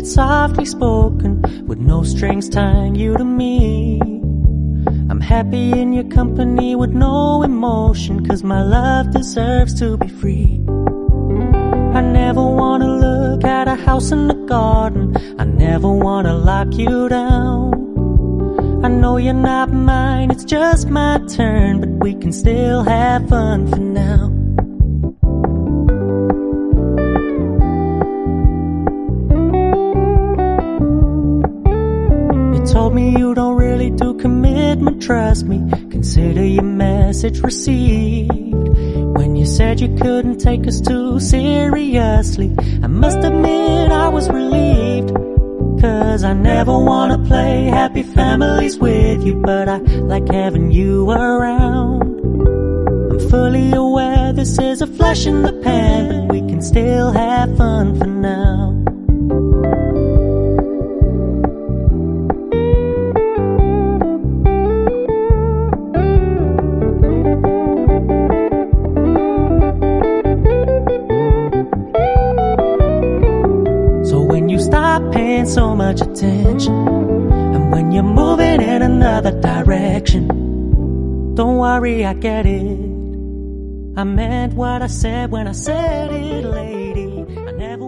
it's softly spoken, with no strings tying you to me. I'm happy in your company with no emotion, 'cause my love deserves to be free. I never wanna look at a house in the garden, I never wanna lock you down. I know you're not mine, it's just my turn, but we can still have fun for now. You told me you don't really do commitment, trust me, consider your message received. When you said you couldn't take us too seriously, I must admit I was relieved. 'Cause I never wanna play happy families with you, but I like having you around. I'm fully aware this is a flash in the pan, but we can still have fun for now. Paying so much attention, and when you're moving in another direction, don't worry, I get it. I meant what I said when I said it, lady. I never